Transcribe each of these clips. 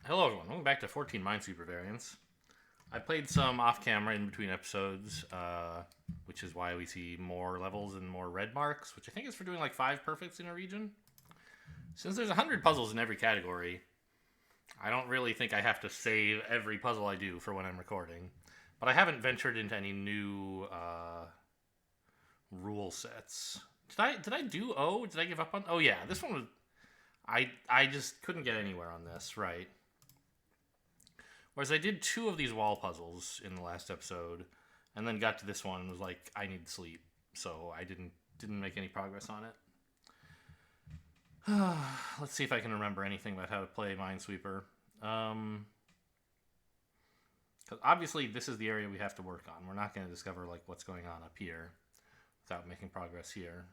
Hello everyone, welcome back to 14 Minesweeper Variants. I played some off-camera in between episodes, which is why we see more levels and more red marks, which I think is for doing like 5 perfects in a region. Since there's 100 puzzles in every category, I don't really think I have to save every puzzle I do for when I'm recording. But I haven't ventured into any new rule sets. Did I do O? Did I give up on? Oh yeah, this one was... I just couldn't get anywhere on this, right? Whereas I did 2 of these wall puzzles in the last episode, and then got to this one and was like, I need sleep, so I didn't make any progress on it. Let's see if I can remember anything about how to play Minesweeper. Because obviously this is the area we have to work on. We're not going to discover like what's going on up here without making progress here.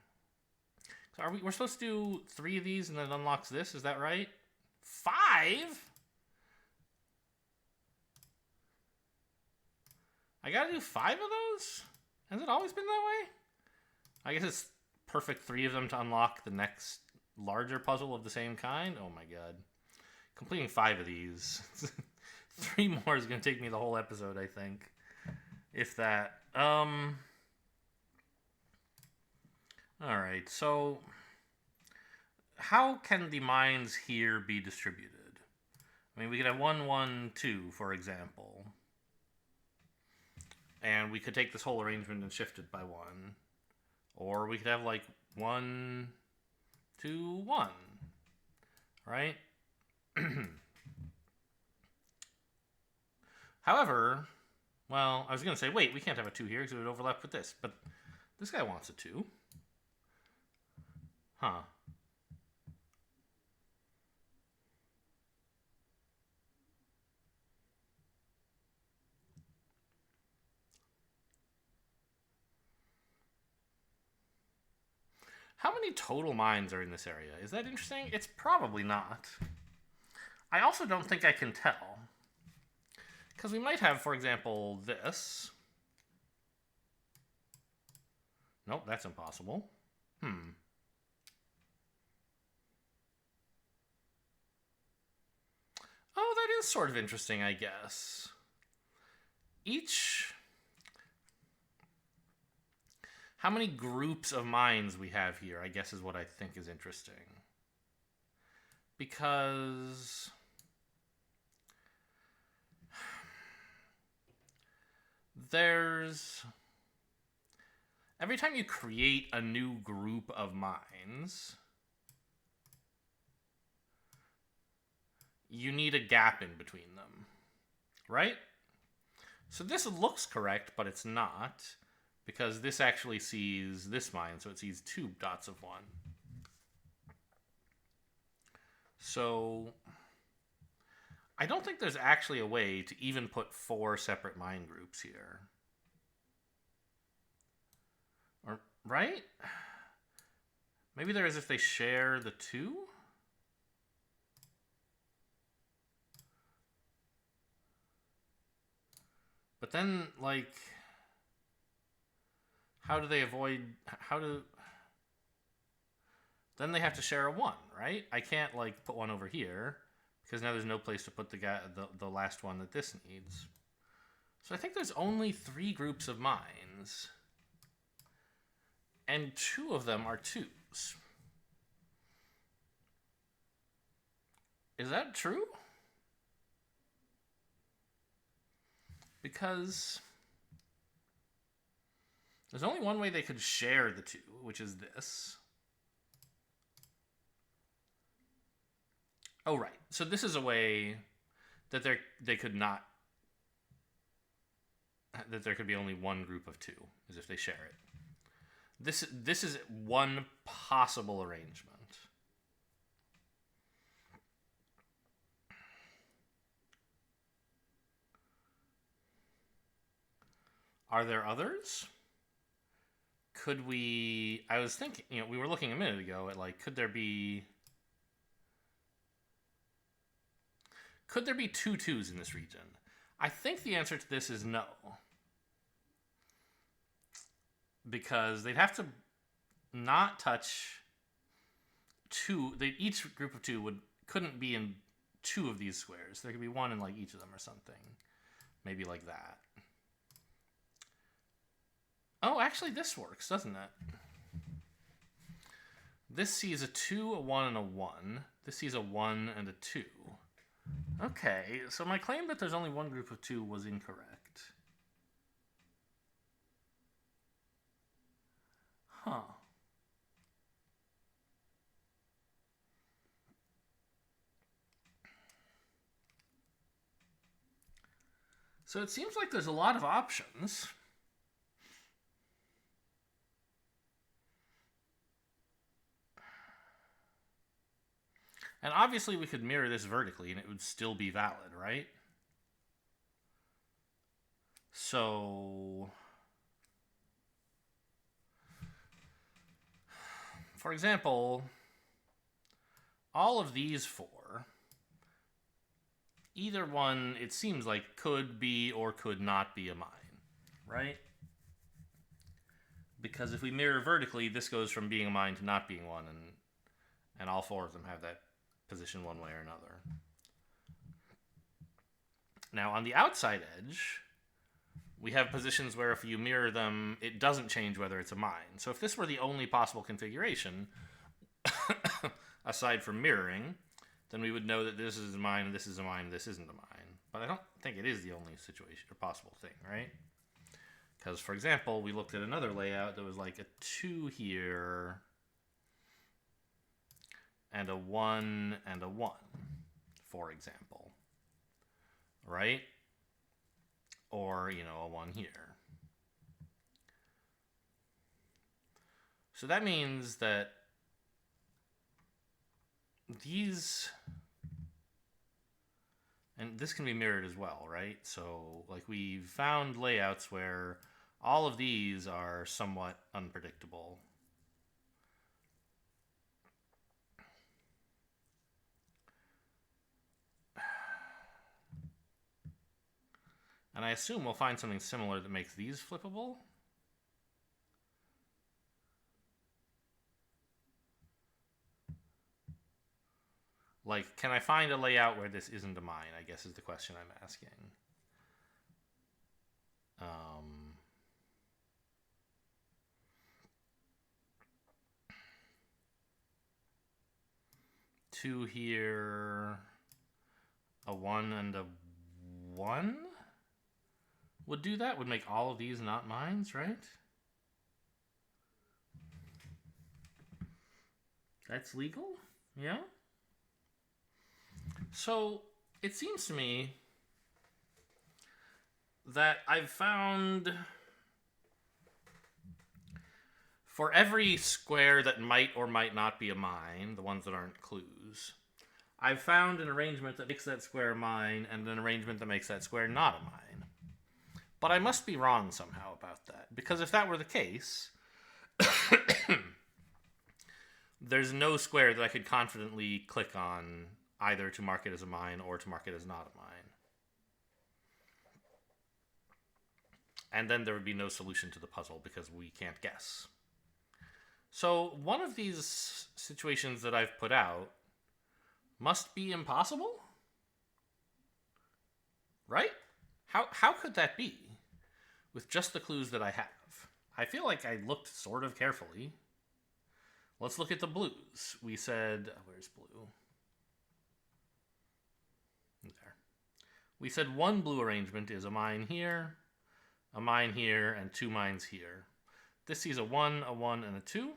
So we're supposed to do 3 of these and then it unlocks this, is that right? 5? I gotta do 5 of those? Has it always been that way? I guess it's perfect 3 of them to unlock the next larger puzzle of the same kind. Oh my god. Completing 5 of these. 3 more is gonna take me the whole episode, I think. If that. Alright, so how can the mines here be distributed? I mean, we could have 1, 1, 2, for example. And we could take this whole arrangement and shift it by 1. Or we could have like 1, 2, 1. Right? However, well, I was going to say, wait, we can't have a 2 here because it would overlap with this. But this guy wants a 2. Huh. How many total mines are in this area? Is that interesting? It's probably not. I also don't think I can tell. Because we might have, for example, this. Nope, that's impossible. Oh, that is sort of interesting, I guess. How many groups of mines we have here, I guess, is what I think is interesting. Because there's... Every time you create a new group of mines, you need a gap in between them, right? So this looks correct, but it's not, because this actually sees this mine, so it sees 2 dots of 1. So I don't think there's actually a way to even put 4 separate mine groups here. Or, right? Maybe there is if they share the 2? But then, like, how do they avoid... Then they have to share a 1, right? I can't, like, put 1 over here, because now there's no place to put the last one that this needs. So I think there's only 3 groups of mines. And 2 of them are 2s. Is that true? Because there's only one way they could share the 2, which is this. Oh, right. So this is a way that they could not... That there could be only 1 group of 2, is if they share it. This is one possible arrangement. Are there others? Could we... I was thinking, we were looking a minute ago at, like, could there be 2 2s in this region? I think the answer to this is no. Because they'd have to not touch 2. Each group of 2 couldn't be in 2 of these squares. There could be 1 in like each of them or something. Maybe like that. Oh, actually this works, doesn't it? This sees a 2, a 1, and a 1. This sees a 1 and a 2. Okay, so my claim that there's only one group of 2 was incorrect. Huh. So it seems like there's a lot of options. And obviously we could mirror this vertically and it would still be valid, right? So, for example, all of these 4, either one, it seems like, could be or could not be a mine, right? Because if we mirror vertically, this goes from being a mine to not being one, and all 4 of them have that position one way or another. Now, on the outside edge, we have positions where if you mirror them, it doesn't change whether it's a mine. So if this were the only possible configuration, aside from mirroring, then we would know that this is a mine, and this is a mine, and this isn't a mine. But I don't think it is the only situation or possible thing, right? Because, for example, we looked at another layout that was like a 2 here, and a 1 and a 1, for example. Right? Or, you know, a 1 here. So that means that these, and this can be mirrored as well, right? So, like, we've found layouts where all of these are somewhat unpredictable. And I assume we'll find something similar that makes these flippable. Like, can I find a layout where this isn't a mine, I guess is the question I'm asking. 2 here, a 1 and a 1 would do that, would make all of these not mines, right? That's legal? Yeah? So, it seems to me that I've found for every square that might or might not be a mine, the ones that aren't clues, I've found an arrangement that makes that square a mine and an arrangement that makes that square not a mine. But I must be wrong somehow about that, because if that were the case, there's no square that I could confidently click on either to mark it as a mine or to mark it as not a mine. And then there would be no solution to the puzzle because we can't guess. So one of these situations that I've put out must be impossible? Right? How could that be with just the clues that I have? I feel like I looked sort of carefully. Let's look at the blues. We said, where's blue? There. We said one blue arrangement is a mine here, and 2 mines here. This sees a 1, and a 2.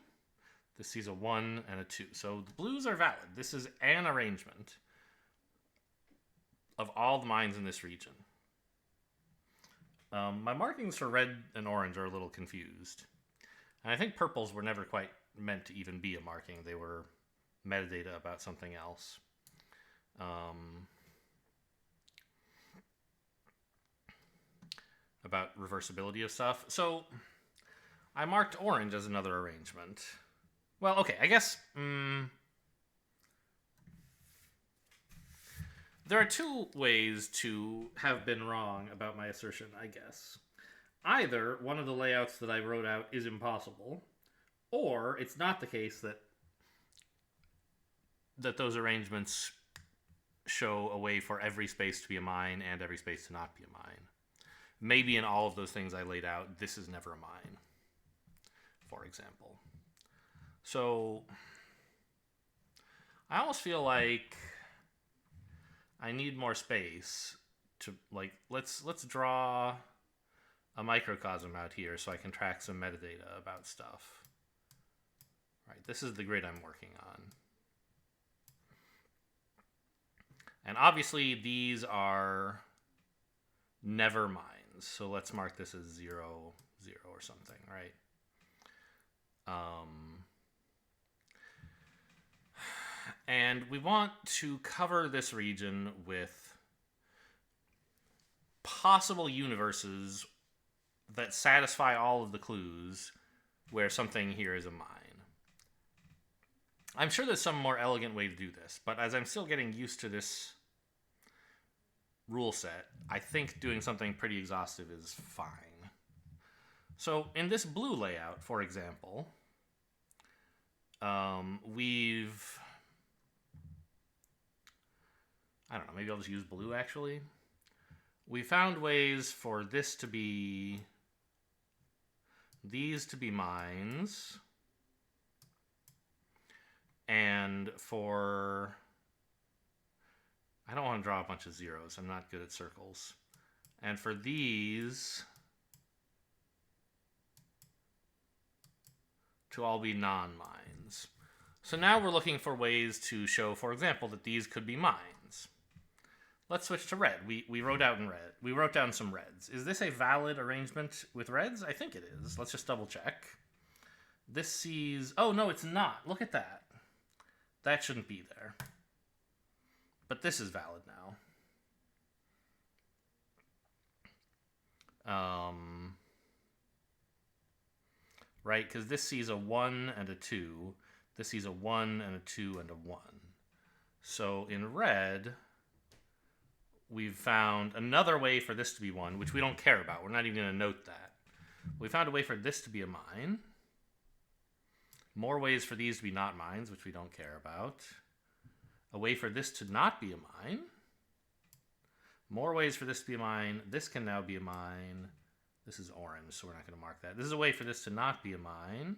This sees a 1 and a 2. So the blues are valid. This is an arrangement of all the mines in this region. My markings for red and orange are a little confused. And I think purples were never quite meant to even be a marking. They were metadata about something else. About reversibility of stuff. So I marked orange as another arrangement. Well, okay, I guess there are 2 ways to have been wrong about my assertion, I guess. Either one of the layouts that I wrote out is impossible, or it's not the case that those arrangements show a way for every space to be a mine and every space to not be a mine. Maybe in all of those things I laid out, this is never a mine, for example. So I almost feel like I need more space to, like, let's draw a microcosm out here so I can track some metadata about stuff. Right, this is the grid I'm working on. And obviously these are never mines. So let's mark this as 0, 0 or something, right? And we want to cover this region with possible universes that satisfy all of the clues where something here is a mine. I'm sure there's some more elegant way to do this, but as I'm still getting used to this rule set, I think doing something pretty exhaustive is fine. So in this blue layout, for example, we've... I don't know, maybe I'll just use blue actually. We found ways for this to be... these to be mines. And for... I don't want to draw a bunch of zeros. I'm not good at circles. And for these to all be non-mines. So now we're looking for ways to show, for example, that these could be mines. Let's switch to red. We wrote out in red. We wrote down some reds. Is this a valid arrangement with reds? I think it is. Let's just double check. This sees... oh, no, it's not. Look at that. That shouldn't be there. But this is valid now. Right, because this sees a 1 and a 2. This sees a 1 and a 2 and a 1. So in red, we've found another way for this to be 1, which we don't care about. We're not even going to note that. We found a way for this to be a mine. More ways for these to be not mines, which we don't care about. A way for this to not be a mine. More ways for this to be a mine. This can now be a mine. This is orange, so we're not going to mark that. This is a way for this to not be a mine.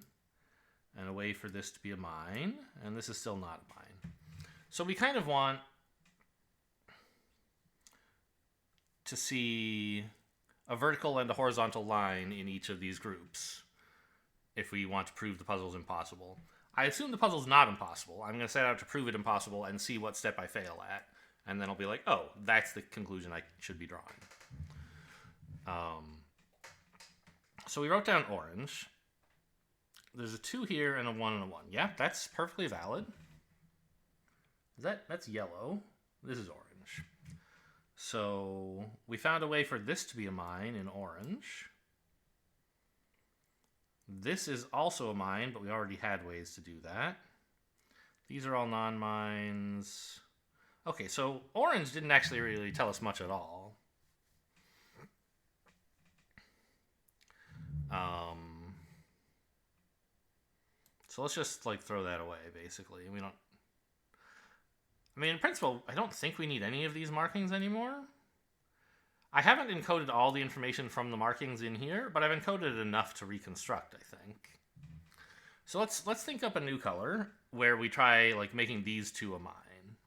And a way for this to be a mine. And this is still not a mine. So we kind of want to see a vertical and a horizontal line in each of these groups if we want to prove the puzzle's impossible. I assume the puzzle's not impossible. I'm going to set out to prove it impossible and see what step I fail at. And then I'll be like, oh, that's the conclusion I should be drawing. So we wrote down orange. There's a 2 here and a 1 and a 1. Yeah, that's perfectly valid. That's yellow. This is orange. So we found a way for this to be a mine in orange. This is also a mine, but we already had ways to do that. These are all non-mines. Okay, so orange didn't actually really tell us much at all. So let's just like throw that away, basically. We don't... I mean, in principle, I don't think we need any of these markings anymore. I haven't encoded all the information from the markings in here, but I've encoded enough to reconstruct, I think. So let's think up a new color where we try like making these two a mine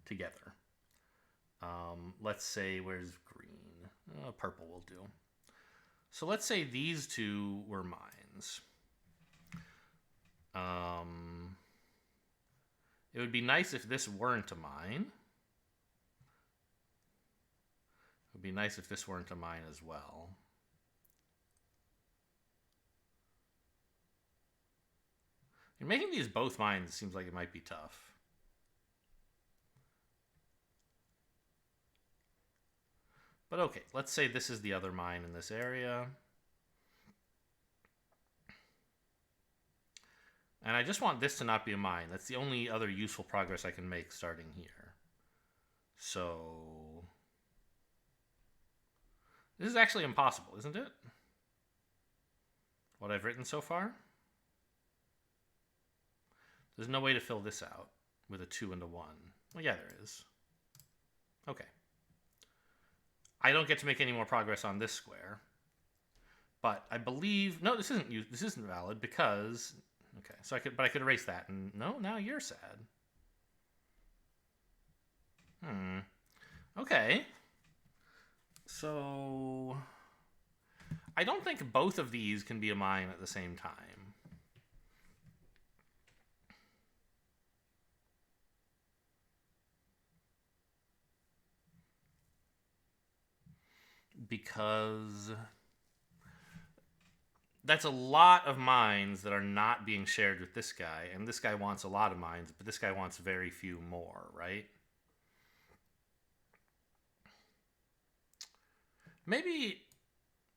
together. Let's say, where's green? Purple will do. So let's say these two were mines. It would be nice if this weren't a mine. It would be nice if this weren't a mine as well. And making these both mines seems like it might be tough. But okay, let's say this is the other mine in this area. And I just want this to not be a mine. That's the only other useful progress I can make starting here. So this is actually impossible, isn't it? What I've written so far? There's no way to fill this out with a 2 and a 1. Well, yeah, there is. Okay. I don't get to make any more progress on this square. But I believe... No, this isn't valid because... Okay, so I could erase that. And no, now you're sad. Okay. So... I don't think both of these can be a mine at the same time. Because that's a lot of mines that are not being shared with this guy, and this guy wants a lot of mines, but this guy wants very few more, right? Maybe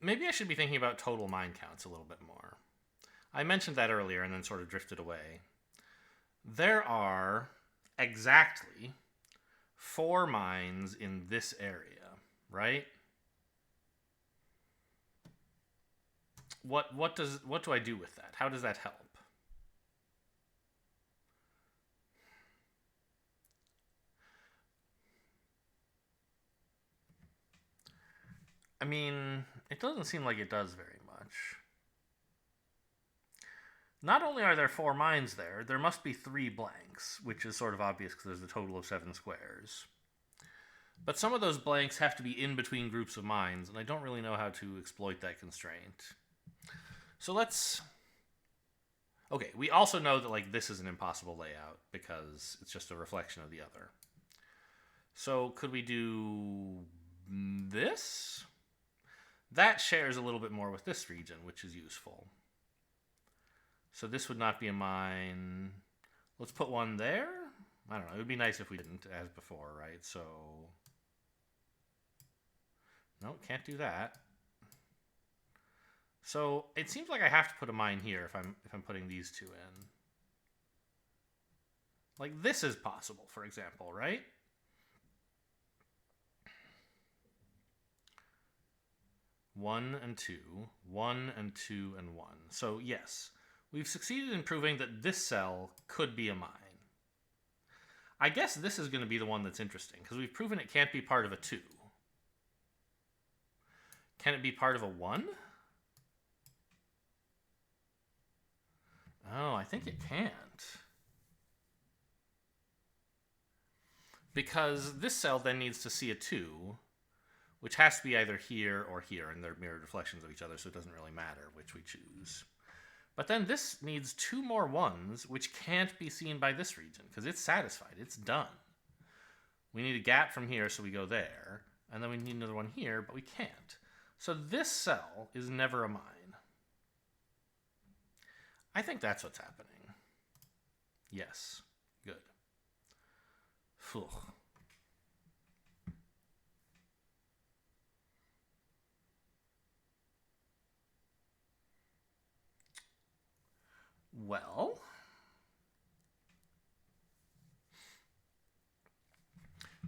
I should be thinking about total mine counts a little bit more. I mentioned that earlier and then sort of drifted away. There are exactly 4 mines in this area, right? What do I do with that? How does that help? I mean, it doesn't seem like it does very much. Not only are there 4 mines there, there must be 3 blanks, which is sort of obvious because there's a total of 7 squares. But some of those blanks have to be in between groups of mines, and I don't really know how to exploit that constraint. So let's... Okay, we also know that like this is an impossible layout because it's just a reflection of the other. So could we do this? That shares a little bit more with this region, which is useful. So this would not be a mine. Let's put one there. I don't know. It would be nice if we didn't, as before, right? So... No, can't do that. So it seems like I have to put a mine here if I'm putting these 2 in. Like this is possible, for example, right? One and 2, 1 and 2 and 1. So yes, we've succeeded in proving that this cell could be a mine. I guess this is going to be the one that's interesting, because we've proven it can't be part of a 2. Can it be part of a 1? Oh, I think it can't. Because this cell then needs to see a 2, which has to be either here or here, and they're mirrored reflections of each other, so it doesn't really matter which we choose. But then this needs 2 more 1s, which can't be seen by this region, because it's satisfied. It's done. We need a gap from here, so we go there. And then we need another one here, but we can't. So this cell is never a mine. I think that's what's happening. Yes. Good. Phew. Well,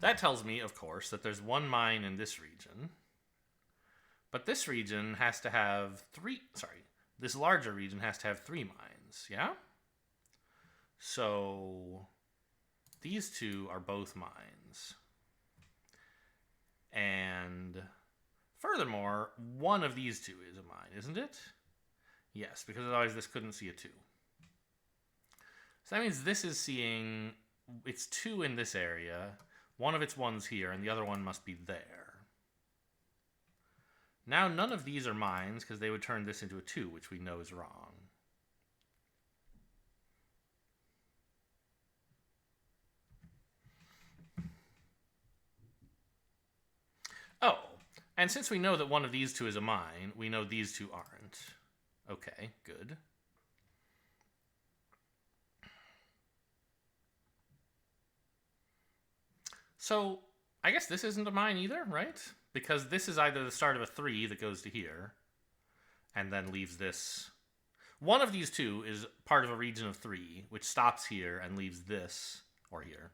that tells me, of course, that there's 1 mine in this region. But this region has to have 3... Sorry. This larger region has to have 3 mines, yeah? So these 2 are both mines. And furthermore, one of these 2 is a mine, isn't it? Yes, because otherwise this couldn't see a 2. So that means this is seeing... It's 2 in this area. One of its 1's here, and the other one must be there. Now none of these are mines, because they would turn this into a 2, which we know is wrong. Oh, and since we know that one of these 2 is a mine, we know these 2 aren't. Okay, good. So, I guess this isn't a mine either, right? Because this is either the start of a 3 that goes to here, and then leaves this... One of these 2 is part of a region of 3, which stops here and leaves this, or here,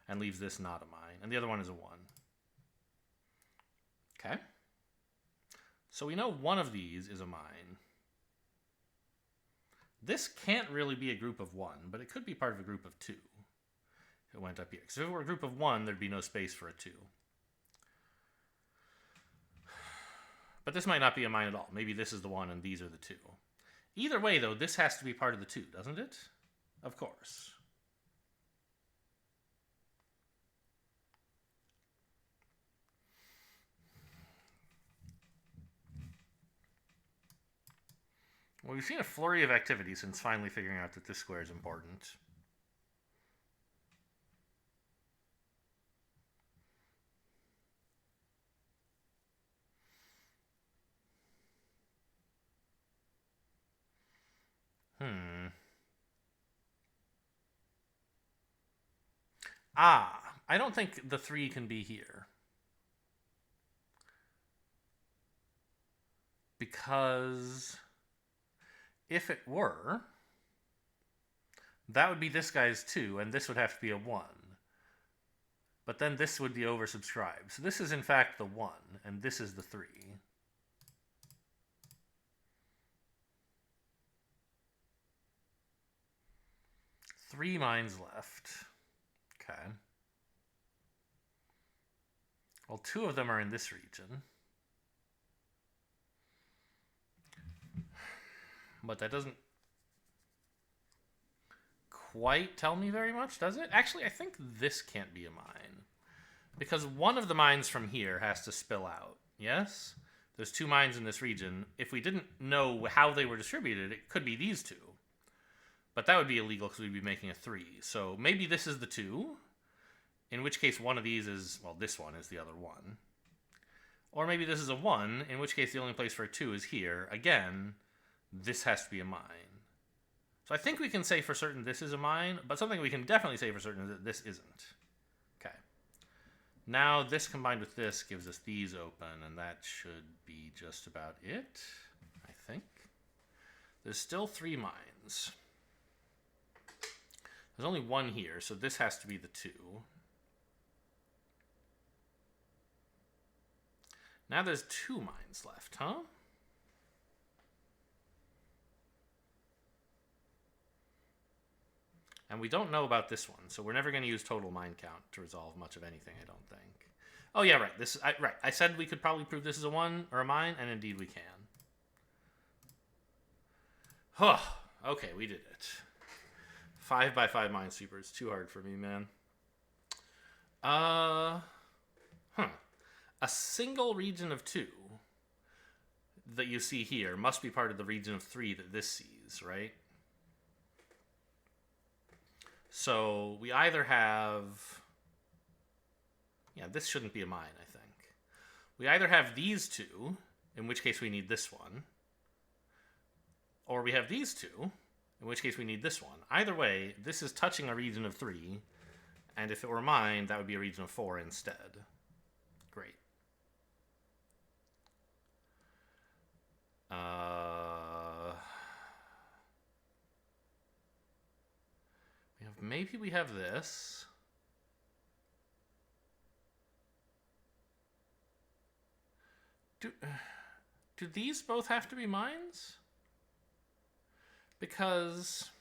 and leaves this not a mine. And the other one is a 1. Okay? So we know one of these is a mine. This can't really be a group of 1, but it could be part of a group of 2. If it went up here. Because if it were a group of 1, there'd be no space for a 2. But this might not be a mine at all. Maybe this is the one and these are the two. Either way, though, this has to be part of the two, doesn't it? Of course. Well, we've seen a flurry of activity since finally figuring out that this square is important. I don't think the 3 can be here. Because if it were, that would be this guy's 2, and this would have to be a 1. But then this would be oversubscribed. So this is in fact the 1, and this is the 3. Three mines left. Okay. Well, 2 of them are in this region. But that doesn't quite tell me very much, does it? Actually, I think this can't be a mine. Because one of the mines from here has to spill out. Yes? There's 2 mines in this region. If we didn't know how they were distributed, it could be these 2. But that would be illegal because we'd be making a 3. So maybe this is the 2. In which case one of these is, well, this one is the other 1. Or maybe this is a 1, in which case the only place for a 2 is here. Again, this has to be a mine. So I think we can say for certain this is a mine, but something we can definitely say for certain is that this isn't. Okay. Now this combined with this gives us these open, and that should be just about it, I think. There's still 3 mines. There's only 1 here, so this has to be the 2. Now there's 2 mines left, huh? And we don't know about this one, so we're never going to use total mine count to resolve much of anything, I don't think. Oh yeah, right. Right. I said we could probably prove this is a 1 or a mine, and indeed we can. Huh. Okay, we did it. 5x5 Minesweeper is too hard for me, man. A single region of 2 that you see here must be part of the region of 3 that this sees, right? So we either have... Yeah, this shouldn't be a mine, I think. We either have these 2, in which case we need this one, or we have these 2, in which case we need this one. Either way, this is touching a region of 3, and if it were mine, that would be a region of 4 instead. Great. Maybe we have this. Do these both have to be mines? Because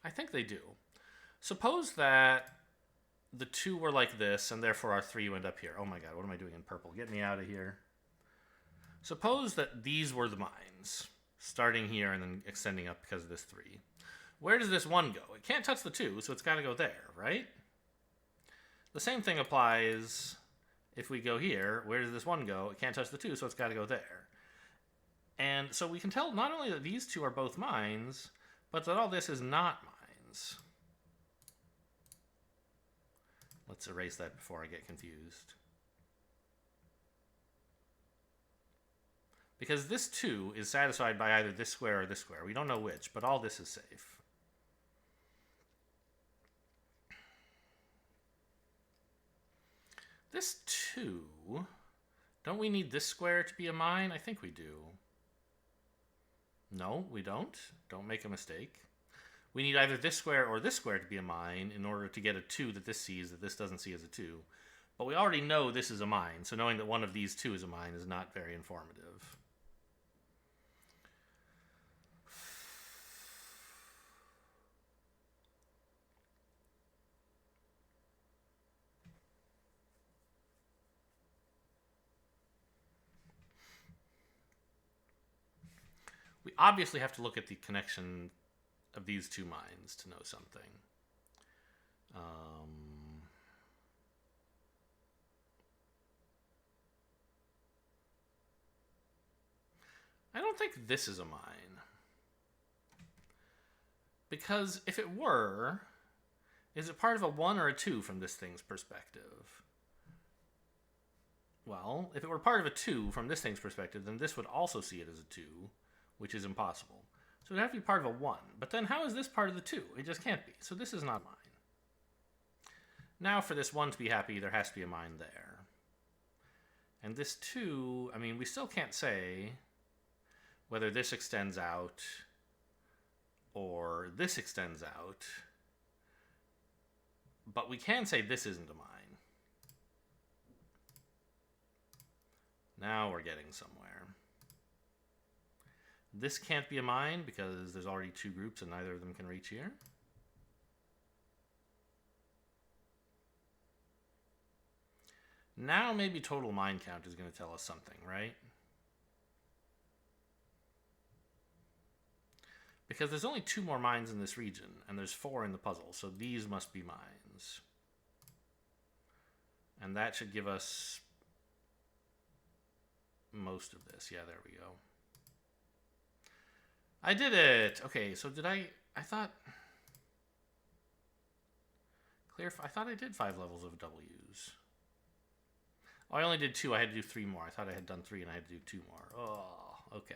I think they do. Suppose that the 2 were like this, and therefore our 3 went up here. Oh my god, what am I doing in purple? Get me out of here. Suppose that these were the mines, starting here and then extending up because of this 3. Where does this 1 go? It can't touch the 2, so it's got to go there, right? The same thing applies if we go here. Where does this 1 go? It can't touch the 2, so it's got to go there. And so we can tell not only that these 2 are both mines, but that all this is not mines. Let's erase that before I get confused. Because this 2 is satisfied by either this square or this square. We don't know which, but all this is safe. This 2, don't we need this square to be a mine? I think we do. No, we don't. Don't make a mistake. We need either this square or this square to be a mine in order to get a 2 that this sees that this doesn't see as a 2. But we already know this is a mine, so knowing that one of these 2 is a mine is not very informative. We obviously have to look at the connection of these two mines to know something. I don't think this is a mine. Because if it were, is it part of a 1 or a 2 from this thing's perspective? Well, if it were part of a 2 from this thing's perspective, then this would also see it as a 2, which is impossible. So it would have to be part of a 1. But then how is this part of the 2? It just can't be. So this is not mine. Now for this 1 to be happy, there has to be a mine there. And this 2, I mean, we still can't say whether this extends out or this extends out. But we can say this isn't a mine. Now we're getting somewhere. This can't be a mine because there's already 2 groups and neither of them can reach here. Now maybe total mine count is going to tell us something, right? Because there's only 2 more mines in this region, and there's 4 in the puzzle, so these must be mines. And that should give us most of this. Yeah, there we go. I did it! Okay, so did I thought... I thought I did 5 levels of W's. Oh, I only did 2. I had to do 3 more. I thought I had done 3 and I had to do 2 more. Oh, okay.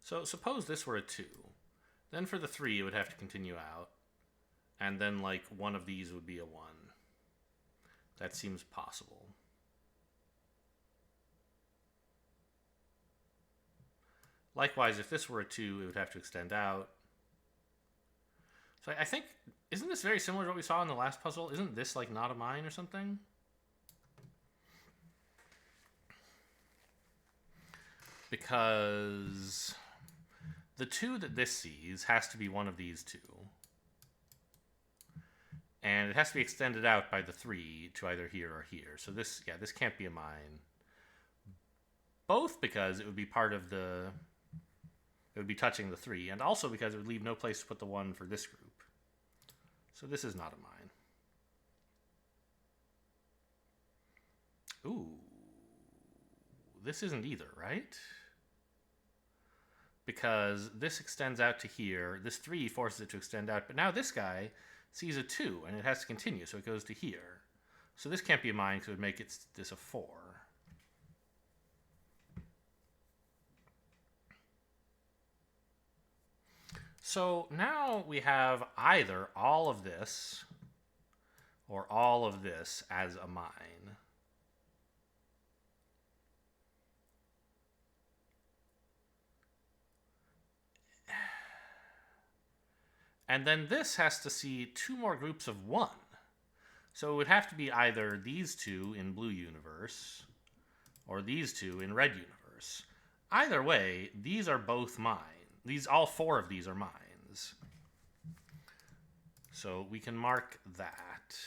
So suppose this were a 2. Then for the 3, it would have to continue out. And then, like, one of these would be a 1. That seems possible. Likewise, if this were a 2, it would have to extend out. So I think, isn't this very similar to what we saw in the last puzzle? Isn't this, like, not a mine or something? Because the 2 that this sees has to be one of these 2. And it has to be extended out by the 3 to either here or here. So this, yeah, this can't be a mine. Both because it would be part of the... It would be touching the 3, and also because it would leave no place to put the 1 for this group. So this is not a mine. Ooh. This isn't either, right? Because this extends out to here. This 3 forces it to extend out, but now this guy sees a 2, and it has to continue, so it goes to here. So this can't be a mine, because it would make this a 4. So now we have either all of this or all of this as a mine. And then this has to see 2 more groups of 1. So it would have to be either these 2 in blue universe or these 2 in red universe. Either way, these are both mine. All 4 of these are mines. So we can mark that.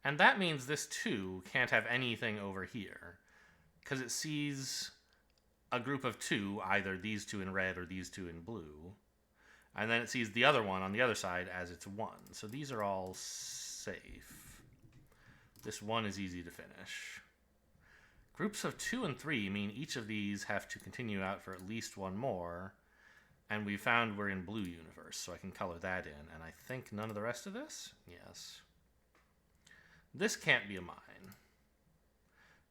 And that means this 2 can't have anything over here, because it sees a group of 2, either these 2 in red or these 2 in blue, and then it sees the other one on the other side as its 1. So these are all safe. This 1 is easy to finish. Groups of 2 and 3 mean each of these have to continue out for at least 1 more, and we found we're in blue universe, so I can color that in, and I think none of the rest of this? Yes. This can't be a mine,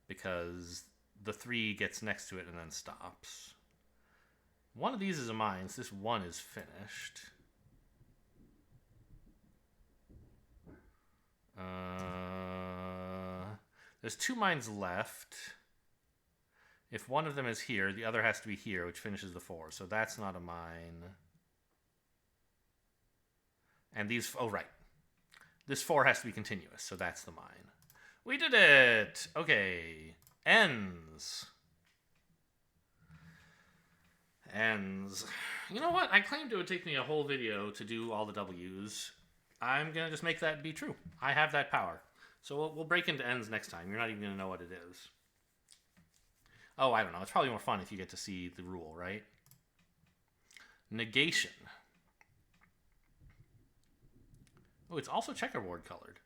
because the 3 gets next to it and then stops. One of these is a mine, so this 1 is finished. There's 2 mines left. If one of them is here, the other has to be here, which finishes the 4. So that's not a mine. And these... Oh, right. This 4 has to be continuous, so that's the mine. We did it! Okay. Ends. Ends. You know what? I claimed it would take me a whole video to do all the W's. I'm going to just make that be true. I have that power. So we'll break into ends next time. You're not even going to know what it is. Oh, I don't know. It's probably more fun if you get to see the rule, right? Negation. Oh, it's also checkerboard colored.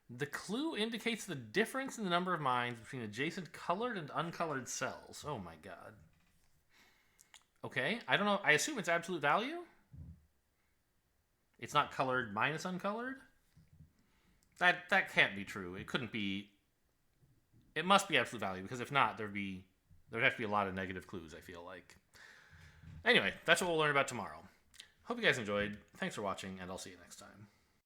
The clue indicates the difference in the number of mines between adjacent colored and uncolored cells. Oh my god. Okay, I don't know. I assume it's absolute value? It's not colored minus uncolored? That can't be true. It couldn't be. It must be absolute value, because if not, there'd have to be a lot of negative clues, I feel like. Anyway, that's what we'll learn about tomorrow. Hope you guys enjoyed. Thanks for watching, and I'll see you next time.